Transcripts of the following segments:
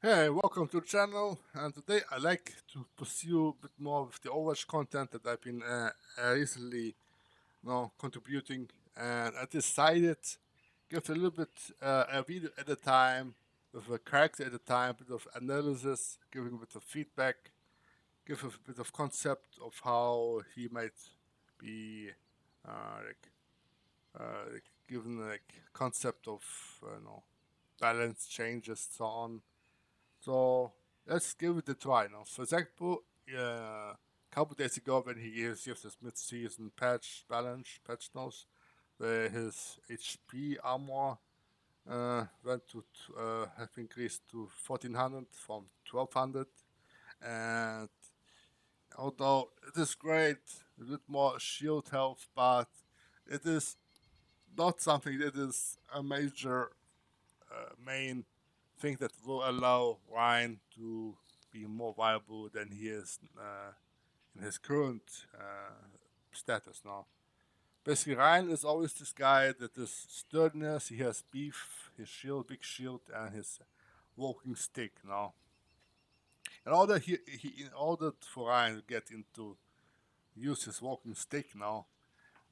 Hey, welcome to the channel. And today I like to pursue a bit more with the Overwatch content that I've been recently, contributing. And I decided give a little bit a video at a time, with a character at a time, a bit of analysis, giving a bit of feedback, give a bit of concept of how he might be, like, given like concept of balance changes, so on. So let's give it a try now. For example, a couple days ago when he received his mid-season patch notes, where his HP armor went to have increased to 1400 from 1200, and although it is great, a bit more shield health, but it is not something that is a major main thing that will allow Ryan to be more viable than he is in his current status now. Basically, Ryan is always this guy that is sturdiness. He has beef, his shield, big shield, and his walking stick now. In order for Ryan to get into use his walking stick now,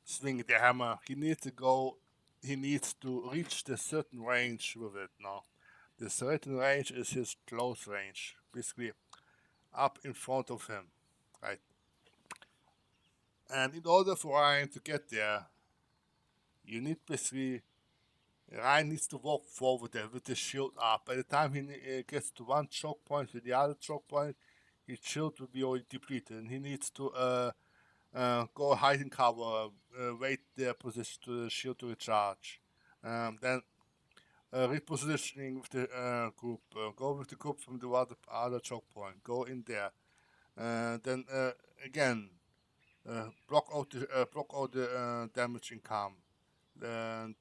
swing the hammer, he needs to reach the certain range with it now. The certain range is his close range, basically up in front of him, right? And in order for Ryan to get there, you need basically Ryan needs to walk forward there with his shield up. By the time he gets to one choke point to the other choke point, his shield will be already depleted, and he needs to go hide and cover, wait their position to the shield to recharge. Then repositioning with the group, go with the group from the other choke point, go in there. Then again, block out the damage income, and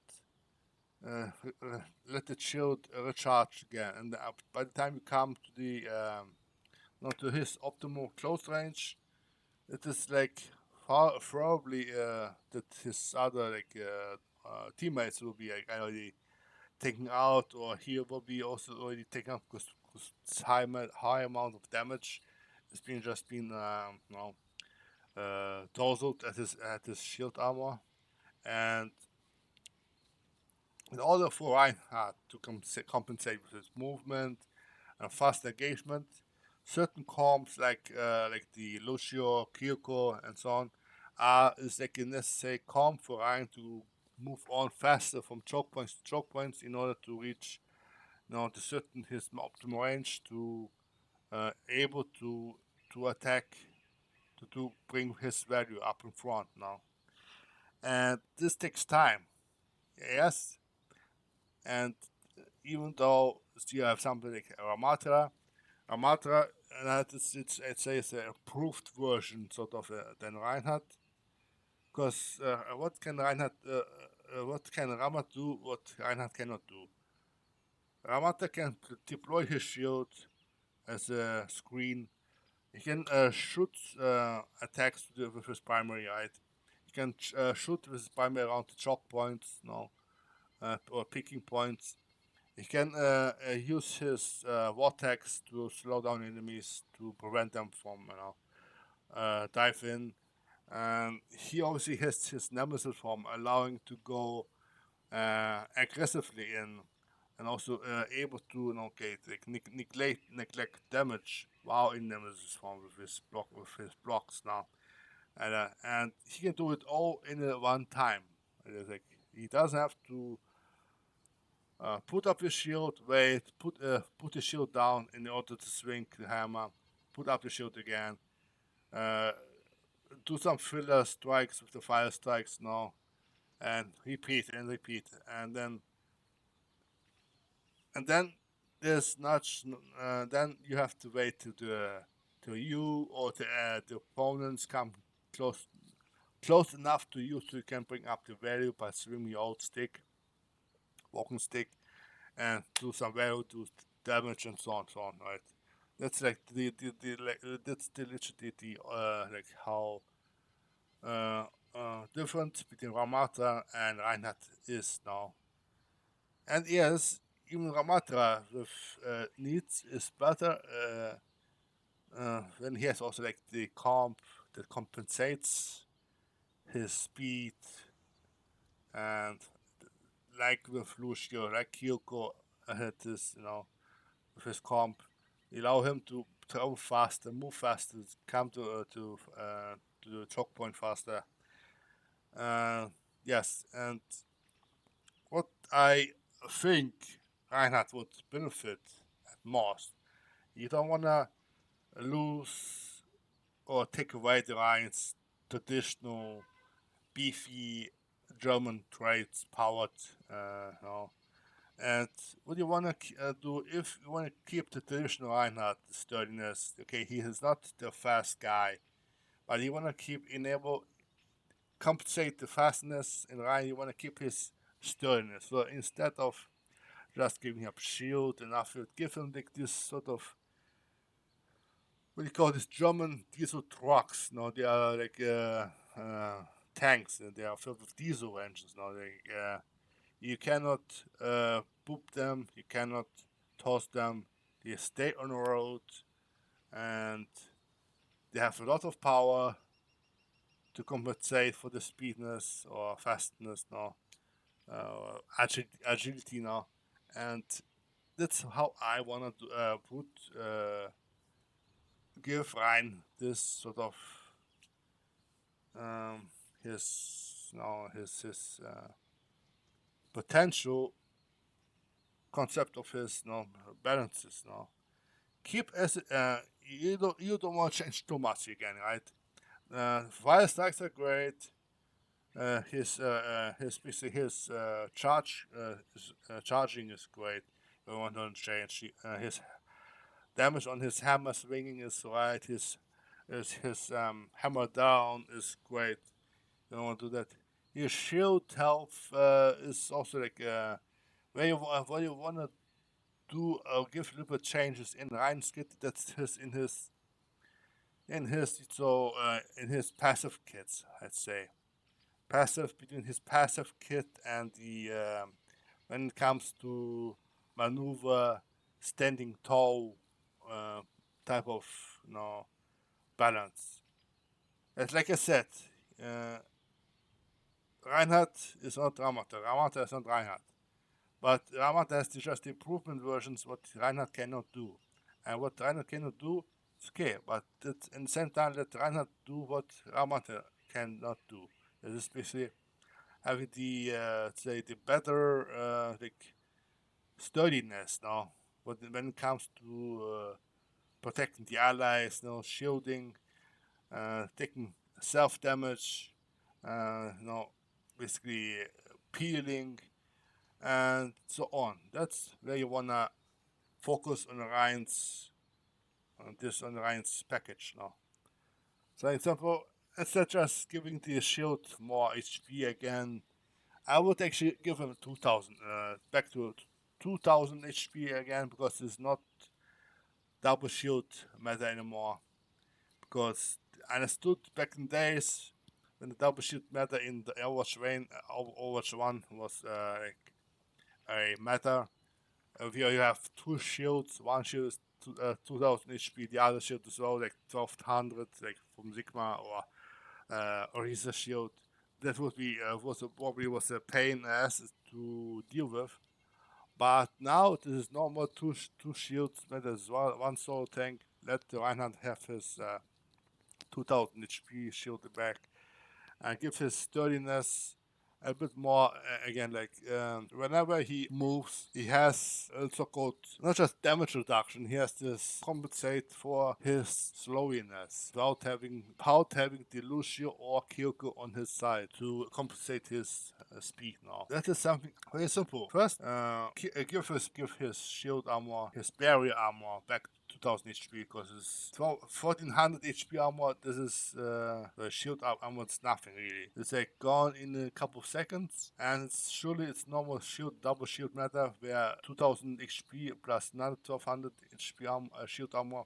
let the shield recharge again. And by the time you come to the not to his optimal close range, it is like probably that his other teammates will be like already taken out, or he will be also already taken out because high amount of damage has been just been totaled at his shield armor. And in order for Reinhardt to compensate with his movement and fast engagement, certain comps like the Lucio, Kyoko, and so on is like a necessary comp for Ryan to move on faster from choke points to choke points in order to reach to certain his optimal range to able to attack to bring his value up in front now. And this takes time, yes. And even though you have something like Ramatra, and it's a improved version sort of than Reinhardt, because what can Ramat do? What Reinhardt cannot do. Ramata can deploy his shield as a screen. He can shoot attacks with his primary, right? He can shoot with his primary around the choke points, or picking points. He can use his vortex to slow down enemies to prevent them from, dive in. And he obviously has his nemesis form, allowing to go aggressively in, and also able to neglect damage while in nemesis form with his blocks now, and he can do it all in one time. Like he doesn't have to put up his shield, wait, put his shield down in order to swing the hammer, put up the shield again, uh, do some filler strikes with the fire strikes now, and repeat and repeat, and then there's not. Then you have to wait till you or the opponents come close close enough to you so you can bring up the value by swinging your old stick, walking stick, and do some value, do damage and so on, so on. Right? That's like that's the literally the like how different between Ramata and Reinhardt is now. And yes, even Ramatra with needs is better when he has also like the comp that compensates his speed, and like with Lucio, like Kyoko had this, with his comp, allow him to travel faster, move faster, come to the choke point faster. Yes, and what I think Reinhardt would benefit at most, you don't wanna lose or take away the Ryan's traditional beefy German traits powered, and what you want to do if you want to keep the traditional Reinhardt sturdiness. Okay, he is not the fast guy, but you want to keep compensate the fastness in Ryan. You want to keep his sturdiness. So instead of just giving him shield and after give him like this sort of, what do you call this, German diesel trucks. They are like tanks, and they are filled with diesel engines. You cannot boop them, you cannot toss them. They stay on the road, and they have a lot of power to compensate for the speedness or fastness, agility now, and that's how I wanna give Ryan this sort of his potential concept of his balances keep as you don't want to change too much again, right? Fire strikes are great. His charging is great. We want to change his damage on his hammer swinging is right. His hammer down is great. You don't want to do that. His shield health is also like where you want to do give a little bit changes in Ryan's kit. That's in his passive kits, I'd say. Passive between his passive kit and the when it comes to maneuver, standing tall type of balance. As like I said, uh, Reinhardt is not Ramata. Ramata is not Reinhardt. But Reinhardt has just improvement versions what Reinhardt cannot do. And what Reinhardt cannot do is okay, but in the same time let Reinhardt do what Ramata cannot do. This is basically having the say the better like sturdiness now. But when it comes to protecting the allies, shielding, taking self damage, basically peeling, and so on. That's where you wanna focus on Ryan's package now. So, example, instead of just giving the shield more HP again, I would actually give him 2000, back to 2000 HP again, because it's not double shield meta anymore. Because I understood back in days when the double shield meta in the Overwatch 1 was like a meta. Here you have two shields. One shield is 2000 HP, the other shield is all like 1200, like from Sigma or Orisa shield. That would be probably was a pain ass to deal with. But now this is no more two shields, but as one solo tank. Let the Reinhardt have his 2000 HP shield back and give his sturdiness a bit more. Again, like whenever he moves, he has also called not just damage reduction. He has this compensate for his slowiness without having the Lucio or Kyoko on his side to compensate his speed. Now that is something very simple. First, give his shield armor, his barrier armor back 2000 HP, because it's 1400 HP armor. This is the shield armor. It's nothing really. It's like gone in a couple of seconds, and surely it's normal double shield meta where 2000 HP plus another 1200 HP shield armor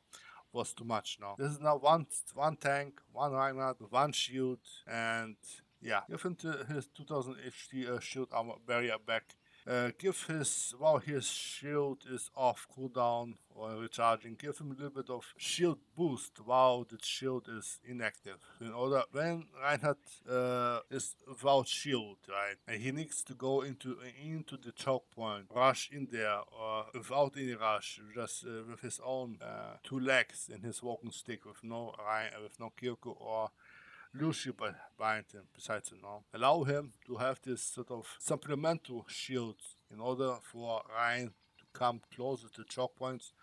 was too much. Now this is now one tank, one Reinhardt, one shield, and yeah, give him his 2000 HP shield armor barrier back. give his, while his shield is off cooldown or recharging, give him a little bit of shield boost while the shield is inactive. In order, when Reinhardt is without shield, right, and he needs to go into the choke point, rush in there, or without any rush, just with his own two legs and his walking stick with no Kirko or Lucio behind him, besides him, allow him to have this sort of supplemental shield in order for Ryan to come closer to choke points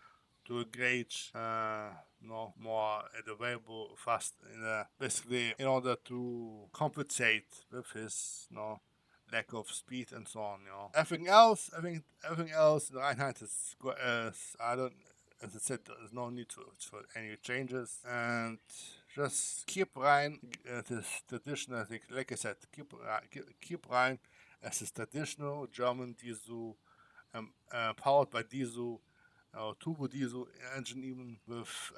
to engage more available fast, basically in order to compensate with his lack of speed and so on. Everything else, in Reinhardt is as I said, there's no need for any changes, and just keep Ryan this traditional. Like I said, keep Ryan as his traditional German diesel, powered by diesel, turbo diesel engine, even with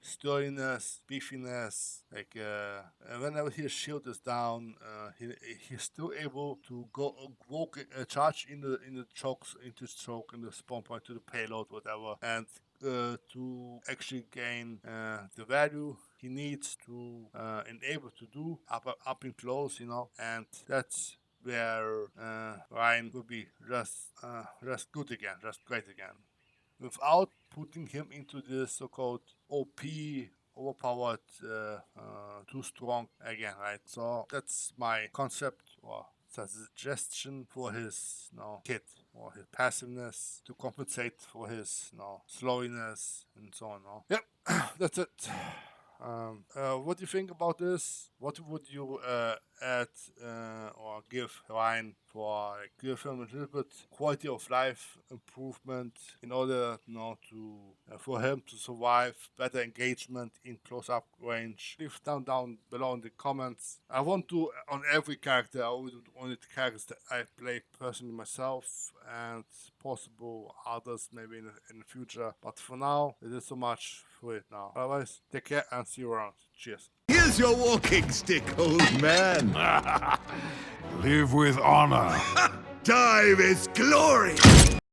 sturdiness, beefiness. Like whenever his shield is down, he's still able to charge in the chokes, into choke, in the spawn point, to the payload, whatever, and to actually gain the value he needs to enable to do up in close, and that's where Ryan will be just good again, just great again, without putting him into the so-called OP, overpowered, too strong again, right? So that's my concept or suggestion for his kit, or his passiveness, to compensate for his slowiness and so on. Yep, that's it. What do you think about this? What would you add or give Ryan for give him a little bit quality of life improvement in order to for him to survive, better engagement in close-up range? Leave down below in the comments. I won't do on every character. I will do only the characters that I play personally myself, and possible others maybe in the future. But for now, it is so much for it now. Otherwise, take care and see you around. Cheers. Here's your walking stick, old man. Live with honor. Die with glory.